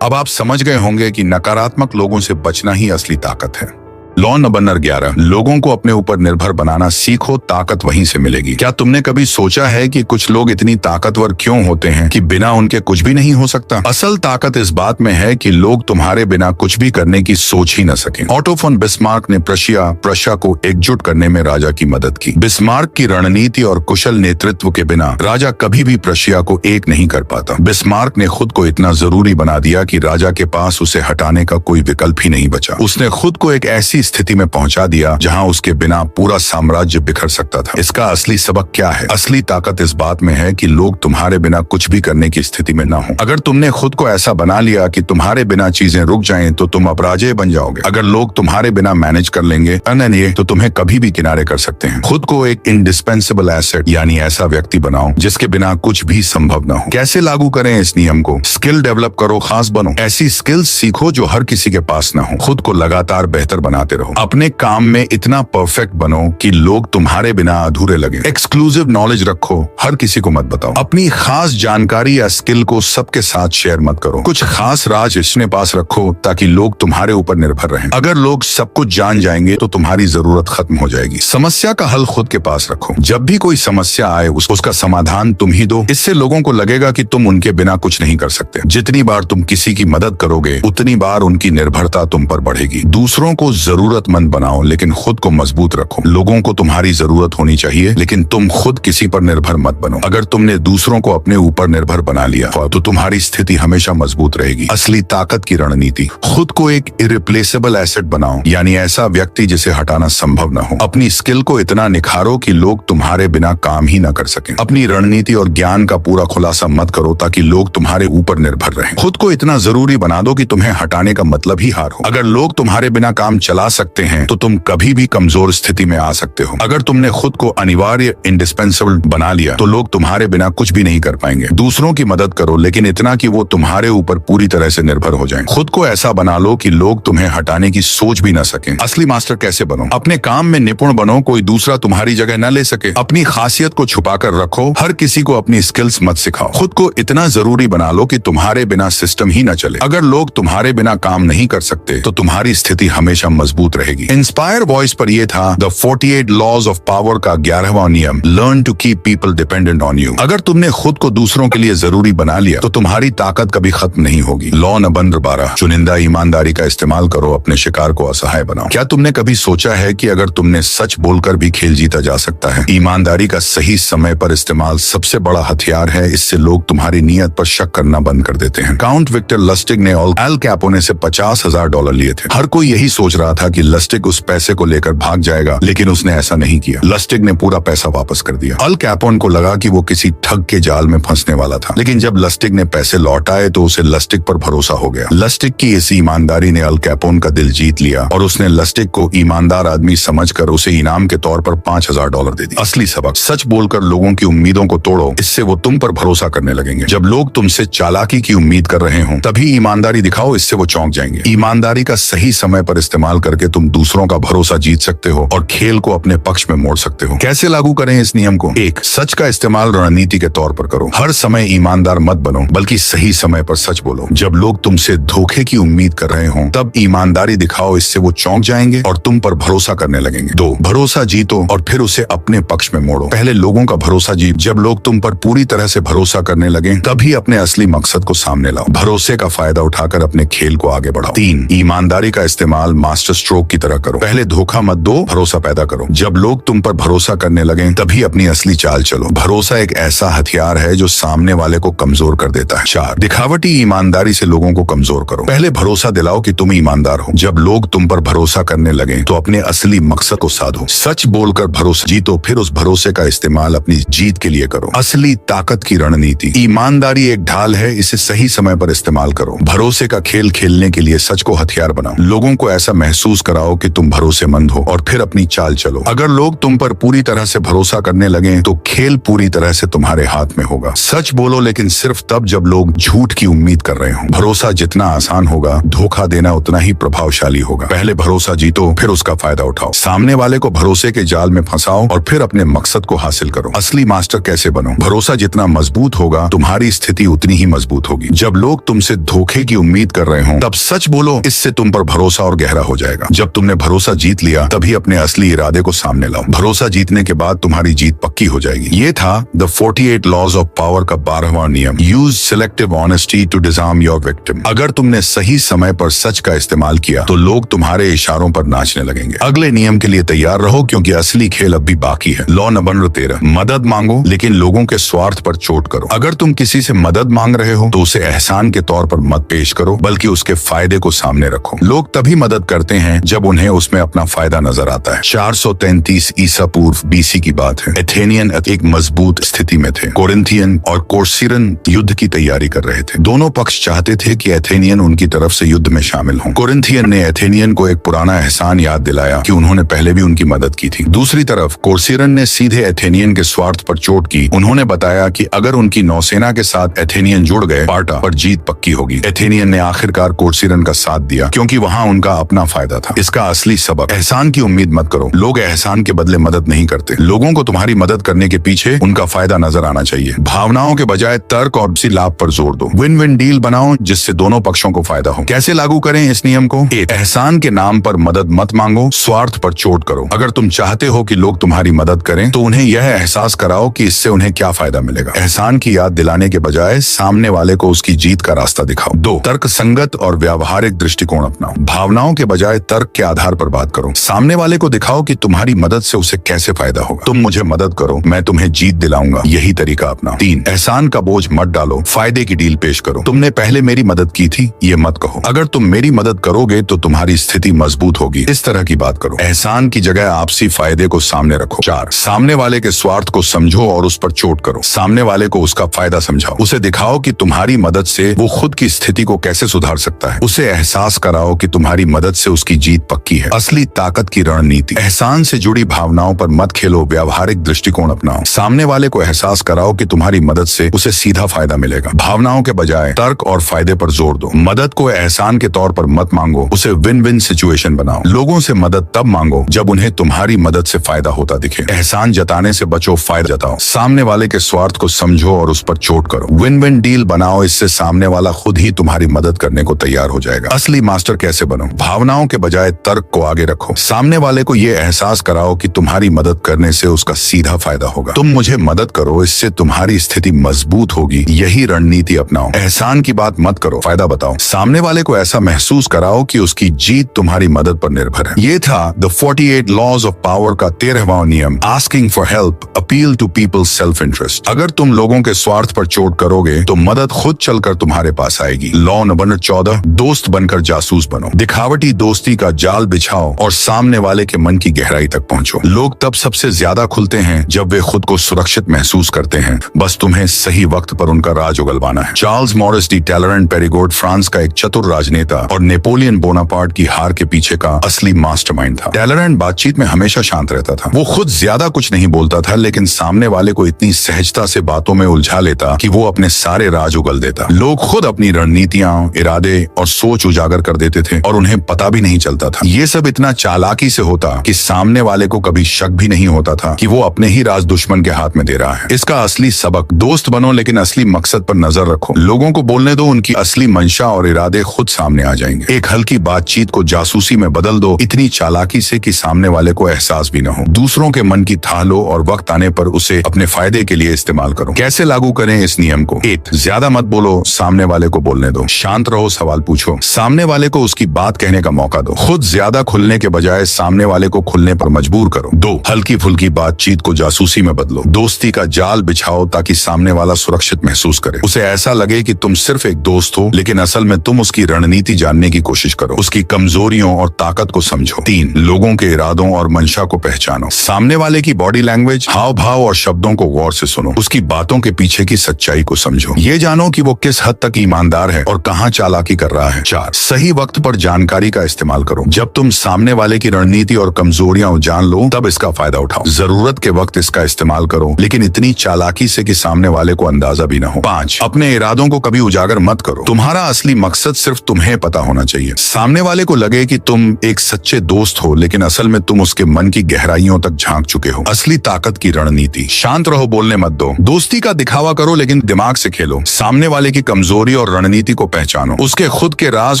अब आप समझ गए होंगे कि नकारात्मक लोगों से बचना ही असली ताकत है। लॉ नंबर 11, लोगों को अपने ऊपर निर्भर बनाना सीखो, ताकत वहीं से मिलेगी। क्या तुमने कभी सोचा है कि कुछ लोग इतनी ताकतवर क्यों होते हैं कि बिना उनके कुछ भी नहीं हो सकता? असल ताकत इस बात में है कि लोग तुम्हारे बिना कुछ भी करने की सोच ही न सकें। ऑटो फोन बिस्मार्क ने प्रशिया को एकजुट करने में राजा की मदद की। बिस्मार्क की रणनीति और कुशल नेतृत्व के बिना राजा कभी भी प्रशिया को एक नहीं कर पाता। बिस्मार्क ने खुद को इतना जरूरी बना दिया कि राजा के पास उसे हटाने का कोई विकल्प ही नहीं बचा। उसने खुद को एक ऐसी स्थिति में पहुंचा दिया जहां उसके बिना पूरा साम्राज्य बिखर सकता था। इसका असली सबक क्या है? असली ताकत इस बात में है कि लोग तुम्हारे बिना कुछ भी करने की स्थिति में न हो। अगर तुमने खुद को ऐसा बना लिया कि तुम्हारे बिना चीजें रुक जाएं, तो तुम अपराजेय बन जाओगे। अगर लोग तुम्हारे बिना मैनेज कर लेंगे अनन्य, तो तुम्हें कभी भी किनारे कर सकते हैं। खुद को एक इंडिस्पेंसेबल एसेट यानी ऐसा व्यक्ति बनाओ जिसके बिना कुछ भी संभव न हो। कैसे लागू करें इस नियम को? स्किल डेवलप करो, खास बनो। ऐसी स्किल्स सीखो जो हर किसी के पास न हो। खुद को लगातार बेहतर बनाते रहो। अपने काम में इतना परफेक्ट बनो कि लोग तुम्हारे बिना अधूरे लगे। एक्सक्लूसिव नॉलेज रखो, हर किसी को मत बताओ। अपनी खास जानकारी या स्किल को सबके साथ शेयर मत करो। कुछ खास राज अपने पास रखो ताकि लोग तुम्हारे ऊपर निर्भर रहें। अगर लोग सब कुछ जान जाएंगे तो तुम्हारी जरूरत खत्म हो जाएगी। समस्या का हल खुद के पास रखो। जब भी कोई समस्या आए उसका समाधान तुम ही दो। इससे लोगों को लगेगा कि तुम उनके बिना कुछ नहीं कर सकते। जितनी बार तुम किसी की मदद करोगे उतनी बार उनकी निर्भरता तुम पर बढ़ेगी। दूसरों को जरूरतमंद बनाओ लेकिन खुद को मजबूत रखो। लोगों को तुम्हारी जरूरत होनी चाहिए लेकिन तुम खुद किसी पर निर्भर मत बनो। अगर तुमने दूसरों को अपने ऊपर निर्भर बना लिया तो तुम्हारी स्थिति हमेशा मजबूत रहेगी। असली ताकत की रणनीति, खुद को एक इरिप्लेसेबल एसेट बनाओ, यानी ऐसा व्यक्ति जिसे हटाना संभव न हो। अपनी स्किल को इतना निखारो कि लोग तुम्हारे बिना काम ही न कर सकें। अपनी रणनीति और ज्ञान का पूरा खुलासा मत करो ताकि लोग तुम्हारे ऊपर निर्भर रहें। खुद को इतना जरूरी बना दो कि तुम्हें हटाने का मतलब ही हार हो। अगर लोग तुम्हारे बिना काम चला सकते हैं तो तुम कभी भी कमजोर स्थिति में आ सकते हो। अगर तुमने खुद को अनिवार्य इंडिस्पेंसेबल बना लिया तो लोग तुम्हारे बिना कुछ भी नहीं कर पाएंगे। दूसरों की मदद करो लेकिन इतना कि वो तुम्हारे ऊपर पूरी तरह से निर्भर हो जाएं। खुद को ऐसा बना लो कि लोग तुम्हें हटाने की सोच भी न सकें। असली मास्टर कैसे बनो? अपने काम में निपुण बनो, कोई दूसरा तुम्हारी जगह न ले सके। अपनी खासियत को छुपाकर रखो, हर किसी को अपनी स्किल्स मत सिखाओ। खुद को इतना जरूरी बना लो कि तुम्हारे बिना सिस्टम ही न चले। अगर लोग तुम्हारे बिना काम नहीं कर सकते तो तुम्हारी स्थिति हमेशा मजबूत रहेगी। इंस्पायर वॉइस पर यह था द 48 लॉज ऑफ पावर का 11वां नियम, learn to keep people dependent on you. अगर तुमने खुद को दूसरों के लिए जरूरी बना लिया तो तुम्हारी ताकत कभी खत्म नहीं होगी। लॉ नंबर 12, चुनिंदा ईमानदारी का इस्तेमाल करो, अपने शिकार को असहाय बनाओ। क्या तुमने कभी सोचा है कि अगर तुमने सच बोलकर भी खेल जीता जा सकता है? ईमानदारी का सही समय पर इस्तेमाल सबसे बड़ा हथियार है। इससे लोग तुम्हारी नीयत पर शक करना बंद कर देते हैं। काउंट विक्टर लस्टिग ने एल कैपोने से $50,000 लिए थे। हर कोई यही सोच रहा था कि लस्टिग उस पैसे को लेकर भाग जाएगा, लेकिन उसने ऐसा नहीं किया। लस्टिग ने पूरा पैसा वापस कर दिया। एल कैपोन को लगा कि वो किसी ठग के जाल में फंसने वाला था, लेकिन जब लस्टिग ने पैसे लौटाए तो उसे लस्टिग पर भरोसा हो गया। लस्टिग की इस ईमानदारी ने एल कैपोन का दिल जीत लिया और उसने लस्टिग को ईमानदार आदमी समझकर उसे इनाम के तौर पर $5,000 दे दिया। असली सबक, सच बोलकर लोगों की उम्मीदों को तोड़ो, इससे वो तुम पर भरोसा करने लगेंगे। जब लोग तुमसे चालाकी की उम्मीद कर रहे हो तभी ईमानदारी दिखाओ, इससे वो चौंक जाएंगे। ईमानदारी का सही समय पर इस्तेमाल करके तुम दूसरों का भरोसा जीत सकते हो और खेल को अपने पक्ष में मोड़ सकते हो। कैसे लागू करें इस नियम को? 1, सच का इस्तेमाल रणनीति के तौर पर करो। हर समय ईमानदार मत बनो बल्कि सही समय पर सच बोलो। जब लोग तुमसे धोखे की उम्मीद कर रहे हो तब ईमानदारी दिखाओ, इससे वो चौंक जाएंगे और तुम पर भरोसा करने लगेंगे। 2, भरोसा जीतो और फिर उसे अपने पक्ष में मोड़ो। पहले लोगों का भरोसा जीत। जब लोग तुम पर पूरी तरह से भरोसा करने लगे तभी अपने असली मकसद को सामने लाओ। भरोसे का फायदा उठाकर अपने खेल को आगे बढ़ाओ। 3, ईमानदारी का इस्तेमाल मास्टर स्ट्रोक की तरह करो। पहले धोखा मत दो, भरोसा पैदा करो। जब लोग तुम पर भरोसा करने लगे तभी अपनी असली चाल चलो। भरोसा एक ऐसा हथियार है जो सामने वाले को कमजोर कर देता है। 4, दिखावटी ईमानदारी से लोगों को कमजोर करो। पहले भरोसा दिलाओ कि तुम ईमानदार हो। जब लोग तुम पर भरोसा करने लगे तो अपने असली मकसद को साधो। सच बोलकर भरोसा जीतो, फिर उस भरोसे का इस्तेमाल अपनी जीत के लिए करो। असली ताकत की रणनीति, ईमानदारी एक ढाल है, इसे सही समय पर इस्तेमाल करो। भरोसे का खेल खेलने के लिए सच को हथियार बनाओ। लोगों को ऐसा महसूस कराओ कि तुम भरोसेमंद हो और फिर अपनी चाल चलो। अगर लोग तुम पर पूरी तरह से भरोसा करने लगे तो खेल पूरी तरह से तुम्हारे हाथ में होगा। सच बोलो लेकिन सिर्फ तब जब लोग झूठ की उम्मीद कर रहे हो। भरोसा जितना आसान होगा, धोखा देना उतना ही प्रभावशाली होगा। पहले भरोसा जीतो, फिर उसका फायदा उठाओ। सामने वाले को भरोसे के जाल में फंसाओ और फिर अपने मकसद को हासिल करो। असली मास्टर कैसे बनो? भरोसा जितना मजबूत होगा तुम्हारी स्थिति उतनी ही मजबूत होगी। जब लोग तुमसे धोखे की उम्मीद कर रहे हो तब सच बोलो, इससे तुम पर भरोसा और गहरा हो जाएगा। जब तुमने भरोसा जीत लिया तभी अपने असली इरादे को सामने लाओ। भरोसा जीतने के बाद तुम्हारी जीत पक्की हो जाएगी। ये था द 48 लॉज ऑफ पावर का 12वां नियम, use selective honesty to disarm your victim. अगर तुमने सही समय पर सच का इस्तेमाल किया तो लोग तुम्हारे इशारों पर नाचने लगेंगे। अगले नियम के लिए तैयार रहो क्योंकि असली खेल अब भी बाकी है। लॉ नंबर 13, मदद मांगो लेकिन लोगों के स्वार्थ पर चोट करो। अगर तुम किसी से मदद मांग रहे हो तो उसे एहसान के तौर पर मत पेश करो बल्कि उसके फायदे को सामने रखो। लोग तभी मदद करते हैं हैं जब उन्हें उसमें अपना फायदा नजर आता है। 433 ईसा पूर्व BC की बात है। एथेनियन एक मजबूत स्थिति में थे। कोरिंथियन और कोर्सिरन युद्ध की तैयारी कर रहे थे। दोनों पक्ष चाहते थे कि एथेनियन उनकी तरफ से युद्ध में शामिल हों। कोरिंथियन ने एथेनियन को एक पुराना एहसान याद दिलाया कि उन्होंने पहले भी उनकी मदद की थी। दूसरी तरफ कोर्सिरन ने सीधे एथेनियन के स्वार्थ पर चोट की। उन्होंने बताया कि अगर उनकी नौसेना के साथ एथेनियन जुड़ गए, स्पार्टा पर जीत पक्की होगी। एथेनियन ने आखिरकार कोर्सिरन का साथ दिया क्योंकि वहाँ उनका अपना फायदा था। इसका असली सबक, एहसान की उम्मीद मत करो। लोग एहसान के बदले मदद नहीं करते। लोगों को तुम्हारी मदद करने के पीछे उनका फायदा नजर आना चाहिए। भावनाओं के बजाय तर्क और लाभ पर जोर दो। विन विन डील बनाओ जिससे दोनों पक्षों को फायदा हो। कैसे लागू करें इस नियम को? एहसान के नाम पर मदद मत मांगो, स्वार्थ पर चोट करो। अगर तुम चाहते हो कि लोग तुम्हारी मदद करें तो उन्हें यह एहसास कराओ कि इससे उन्हें क्या फायदा मिलेगा। एहसान की याद दिलाने के बजाय सामने वाले को उसकी जीत का रास्ता दिखाओ। 2, तर्क संगत और व्यावहारिक दृष्टिकोण अपनाओ। भावनाओं के बजाय तर्क के आधार पर बात करो। सामने वाले को दिखाओ कि तुम्हारी मदद से उसे कैसे फायदा होगा। तुम मुझे मदद करो, मैं तुम्हें जीत दिलाऊंगा, यही तरीका अपनाओ। 3, एहसान का बोझ मत डालो, फायदे की डील पेश करो। तुमने पहले मेरी मदद की थी, ये मत कहो। अगर तुम मेरी मदद करोगे तो तुम्हारी स्थिति मजबूत होगी, इस तरह की बात करो। एहसान की जगह आपसी फायदे को सामने रखो। 4, सामने वाले के स्वार्थ को समझो और उस पर चोट करो। सामने वाले को उसका फायदा समझाओ। उसे दिखाओ कि तुम्हारी मदद से वो खुद की स्थिति को कैसे सुधार सकता है। उसे एहसास कराओ कि तुम्हारी मदद से उसकी जीत पक्की है। असली ताकत की रणनीति, एहसान से जुड़ी भावनाओं पर मत खेलो, व्यावहारिक दृष्टिकोण अपनाओ। सामने वाले को एहसास कराओ कि तुम्हारी मदद से उसे सीधा फायदा मिलेगा। भावनाओं के बजाय तर्क और फायदे पर जोर दो। मदद को एहसान के तौर पर मत मांगो, उसे विन विन सिचुएशन बनाओ। लोगों से मदद तब मांगो जब उन्हें तुम्हारी मदद से फायदा होता दिखे। एहसान जताने से बचो, फायदा जताओ। सामने वाले के स्वार्थ को समझो और उस पर चोट करो। विन विन डील बनाओ, इससे सामने वाला खुद ही तुम्हारी मदद करने को तैयार हो जाएगा। असली मास्टर कैसे बनो? भावनाओं के बजाय तर्क को आगे रखो। सामने वाले को यह एहसास कराओ कि तुम्हारी मदद करने से उसका सीधा फायदा होगा। तुम मुझे मदद करो, इससे तुम्हारी स्थिति मजबूत होगी, यही रणनीति अपनाओ। एहसान की बात मत करो, फायदा बताओ। सामने वाले को ऐसा महसूस कराओ कि उसकी जीत तुम्हारी मदद पर निर्भर है। ये था द 48 लॉज ऑफ पावर का 13वां नियम, asking for help, appeal to people's self interest. अगर तुम लोगों के स्वार्थ पर चोट करोगे तो मदद खुद चलकर तुम्हारे पास आएगी। लॉ नंबर 14, दोस्त बनकर जासूस बनो। दिखावटी दोस्ती का जाल बिछाओ और सामने वाले के मन की गहराई तक पहुंचो। लोग तब सबसे ज्यादा खुलते हैं जब वे खुद को सुरक्षित महसूस करते हैं। बस तुम्हें सही वक्त पर उनका राज उगलवाना है। चार्ल्स मॉरिस डी टैलरेंट पेरिगोट फ्रांस का एक चतुर राजनेता और नेपोलियन बोनापार्ट की हार के पीछे का असली मास्टरमाइंड था। टैलरेंट बातचीत में हमेशा शांत रहता था। वो खुद ज्यादा कुछ नहीं बोलता था, लेकिन सामने वाले को इतनी सहजता से बातों में उलझा लेता कि वो अपने सारे राज उगल देता। लोग खुद अपनी रणनीतियां, इरादे और सोच उजागर कर देते थे और उन्हें पता भी नहीं चलता था। ये सब इतना चालाकी से होता कि सामने वाले को कभी शक भी नहीं होता था कि वो अपने ही राज दुश्मन के हाथ में दे रहा है। इसका असली सबक, दोस्त बनो लेकिन असली मकसद पर नजर रखो। लोगों को बोलने दो, उनकी असली मंशा और इरादे खुद सामने आ जाएंगे। एक हल्की बातचीत को जासूसी में बदल दो, इतनी चालाकी से कि सामने वाले को एहसास भी न हो। दूसरों के मन की थाह लो और वक्त आने पर उसे अपने फायदे के लिए इस्तेमाल करो। कैसे लागू करें इस नियम को? 1, ज्यादा मत बोलो, सामने वाले को बोलने दो। शांत रहो, सवाल पूछो। सामने वाले को उसकी बात कहने का मौका दो। खुद ज्यादा खुलने के बजाय सामने वाले को खुलने पर मजबूर करो। 2, हल्की फुल्की बातचीत को जासूसी में बदलो। दोस्ती का जाल बिछाओ ताकि सामने वाला सुरक्षित महसूस करे। उसे ऐसा लगे कि तुम सिर्फ एक दोस्त हो, लेकिन असल में तुम उसकी रणनीति जानने की कोशिश करो। उसकी कमजोरियों और ताकत को समझो। 3, लोगों के इरादों और मंशा को पहचानो। सामने वाले की बॉडी लैंग्वेज, हाव भाव और शब्दों को गौर से सुनो। उसकी बातों के पीछे की सच्चाई को समझो। ये जानो कि वो किस हद तक ईमानदार है और कहाँ चालाकी कर रहा है। 4, सही वक्त पर जानकारी का इस्तेमाल करो। जब तुम सामने वाले की रणनीति और कमजोरियां जान लो, तब इसका फायदा उठाओ। जरूरत के वक्त इसका इस्तेमाल करो, लेकिन इतनी चालाकी से कि सामने वाले को अंदाजा भी न हो। 5, अपने इरादों को कभी उजागर मत करो। तुम्हारा असली मकसद सिर्फ तुम्हें पता होना चाहिए। सामने वाले को लगे कि तुम एक सच्चे दोस्त हो, लेकिन असल में तुम उसके मन की गहराइयों तक झांक चुके हो। असली ताकत की रणनीति, शांत रहो, बोलने मत दो। दोस्ती का दिखावा करो, लेकिन दिमाग से खेलो। सामने वाले की कमजोरी और रणनीति को पहचानो। उसके खुद के राज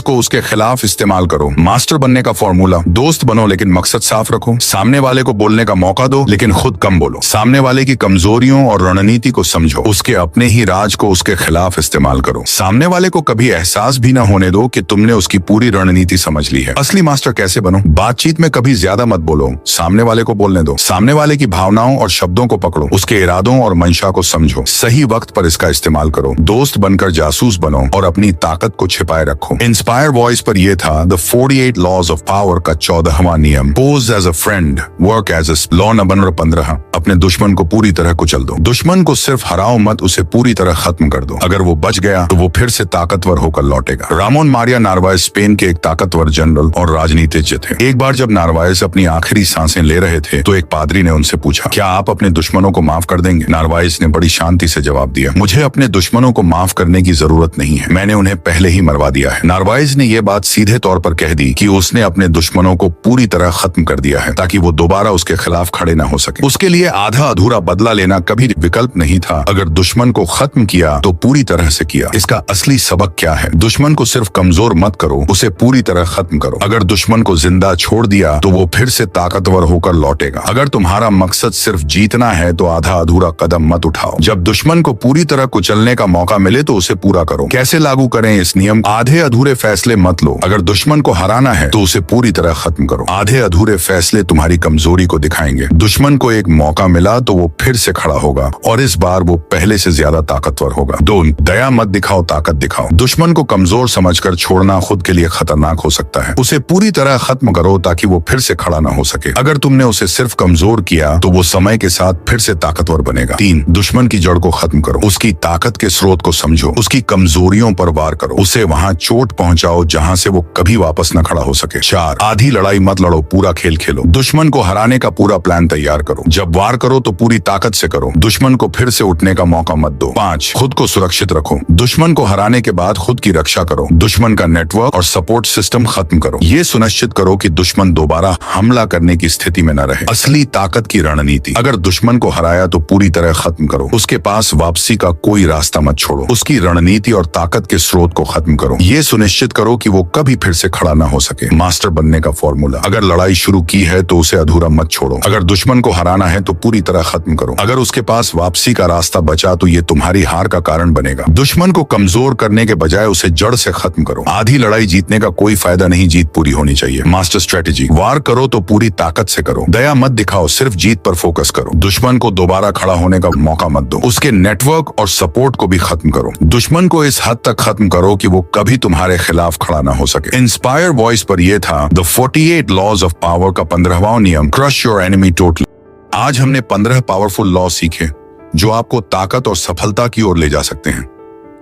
को उसके खिलाफ इस्तेमाल करो। मास्टर बनने का फॉर्मूला, दोस्त बनो लेकिन मकसद साफ रखो। सामने वाले को बोलने का मौका दो, लेकिन खुद कम बोलो। सामने वाले की कमजोरियों और रणनीति को समझो। उसके अपने ही राज को उसके खिलाफ इस्तेमाल करो। सामने वाले को कभी एहसास भी न होने दो कि तुमने उसकी पूरी रणनीति समझ ली है। असली मास्टर कैसे बनो? बातचीत में कभी ज्यादा मत बोलो, सामने वाले को बोलने दो। सामने वाले की भावनाओं और शब्दों को पकड़ो। उसके इरादों और मंशा को समझो। सही वक्त पर इसका इस्तेमाल करो। दोस्त बनकर जासूस बनो और अपनी ताकत को छिपाए रखो। इंस्पायर वॉइस पर यह था द 48 48 लॉज ऑफ पावर का 14वां नियम, pose as a friend, work as a law number 15, अपने दुश्मन को पूरी तरह कुचल दो। दुश्मन को सिर्फ हराओ मत, उसे पूरी तरह खत्म कर दो। अगर वो बच गया तो वो फिर से ताकतवर होकर लौटेगा। रामोन मारिया नार्वाएज स्पेन के एक ताकतवर जनरल और राजनीतिज्ञ थे। एक बार जब नार्वाएज अपनी आखिरी सांसें ले रहे थे तो एक पादरी ने उनसे पूछा, क्या आप अपने दुश्मनों को माफ कर देंगे? नार्वाएज ने बड़ी शांति से जवाब दिया, मुझे अपने दुश्मनों को माफ करने की जरूरत नहीं है, मैंने उन्हें पहले ही मरवा दिया है। नार्वाएज ने यह बात सीधे तौर पर कह दी कि उसने अपने दुश्मनों को पूरी तरह खत्म कर दिया है ताकि वो दोबारा उसके खिलाफ खड़े न हो सके। उसके लिए आधा अधूरा बदला लेना कभी विकल्प नहीं था। अगर दुश्मन को खत्म किया तो पूरी तरह से किया। इसका असली सबक क्या है? दुश्मन को सिर्फ कमजोर मत करो, उसे पूरी तरह खत्म करो। अगर दुश्मन को जिंदा छोड़ दिया तो वो फिर से ताकतवर होकर लौटेगा। अगर तुम्हारा मकसद सिर्फ जीतना है तो आधा अधूरा कदम मत उठाओ। जब दुश्मन को पूरी तरह कुचलने का मौका मिले तो उसे पूरा करो। कैसे लागू करें इस नियम? आधे अधूरे फैसले मत लो। अगर दुश्मन को हराना है तो उसे पूरी तरह खत्म करो। आधे अधूरे फैसले तुम्हारी कमजोरी को दिखाएंगे। दुश्मन को एक मौका मिला तो वो फिर से खड़ा होगा और इस बार वो पहले से ज्यादा ताकतवर होगा। 2, दया मत दिखाओ, ताकत दिखाओ। दुश्मन को कमजोर समझकर छोड़ना खुद के लिए खतरनाक हो सकता है। उसे पूरी तरह खत्म करो ताकि वो फिर से खड़ा ना हो सके। अगर तुमने उसे सिर्फ कमजोर किया तो वो समय के साथ फिर से ताकतवर बनेगा। 3, दुश्मन की जड़ को खत्म करो। उसकी ताकत के स्रोत को समझो, उसकी कमजोरियों पर वार करो, उसे वहां चोट पहुंचाओ जहां से वो कभी वापस न खड़ा हो सके। 4, आधी लड़ाई मत लड़ो, पूरा खेल खेलो। दुश्मन को हराने का पूरा प्लान तैयार करो। जब वार करो तो पूरी ताकत से करो, दुश्मन को फिर से उठने का मौका मत दो। 5, खुद को सुरक्षित रखो। दुश्मन को हराने के बाद खुद की रक्षा करो। दुश्मन का नेटवर्क और सपोर्ट सिस्टम खत्म करो। ये सुनिश्चित करो कि दुश्मन दोबारा हमला करने की स्थिति में न रहे। असली ताकत की रणनीति, अगर दुश्मन को हराया तो पूरी तरह खत्म करो। उसके पास वापसी का कोई रास्ता मत छोड़ो। उसकी रणनीति और ताकत के स्रोत को खत्म करो। ये सुनिश्चित करो कि वो कभी फिर से खड़ा न हो सके। मास्टर बनने का फॉर्मूला, अगर लड़ाई शुरू की है तो उसे अधूरा मत छोड़ो। अगर दुश्मन को हराना है तो पूरी तरह खत्म करो। अगर उसके पास वापसी का रास्ता बचा तो ये तुम्हारी हार का कारण बनेगा। दुश्मन को कमजोर करने के बजाय उसे जड़ से खत्म करो। आधी लड़ाई जीतने का कोई फायदा नहीं, जीत पूरी होनी चाहिए। मास्टर स्ट्रेटेजी, वार करो तो पूरी ताकत से करो। दया मत दिखाओ, सिर्फ जीत पर फोकस करो। दुश्मन को दोबारा खड़ा होने का मौका मत दो। उसके नेटवर्क और सपोर्ट को भी खत्म करो। दुश्मन को इस हद तक खत्म करो कि वो कभी तुम्हारे खिलाफ खड़ा ना हो सके। इंस्पायर वॉइस पर यह था द 48 लॉज ऑफ पावर का 15वां नियम, क्रश योर एनिमी टोटली। आज हमने 15 पावरफुल लॉ सीखे जो आपको ताकत और सफलता की ओर ले जा सकते हैं।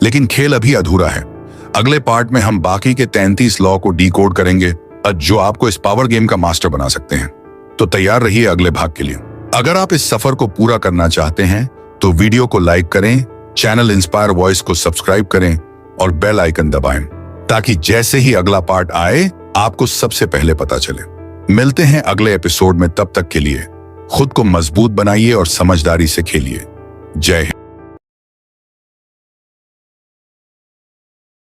लेकिन खेल अभी अधूरा है। अगले पार्ट में हम बाकी के 33 लॉ को डीकोड करेंगे जो आपको इस पावर गेम का मास्टर बना सकते हैं। तो तैयार रहिए अगले भाग के लिए। अगर आप इस सफर को पूरा करना चाहते हैं तो वीडियो को लाइक करें, चैनल इंस्पायर वॉइस को सब्सक्राइब करें और बेल आइकन दबाएं ताकि जैसे ही अगला पार्ट आए आपको सबसे पहले पता चले। मिलते हैं अगले एपिसोड में, तब तक के लिए खुद को मजबूत बनाइए और समझदारी से खेलिए। जय हिंद।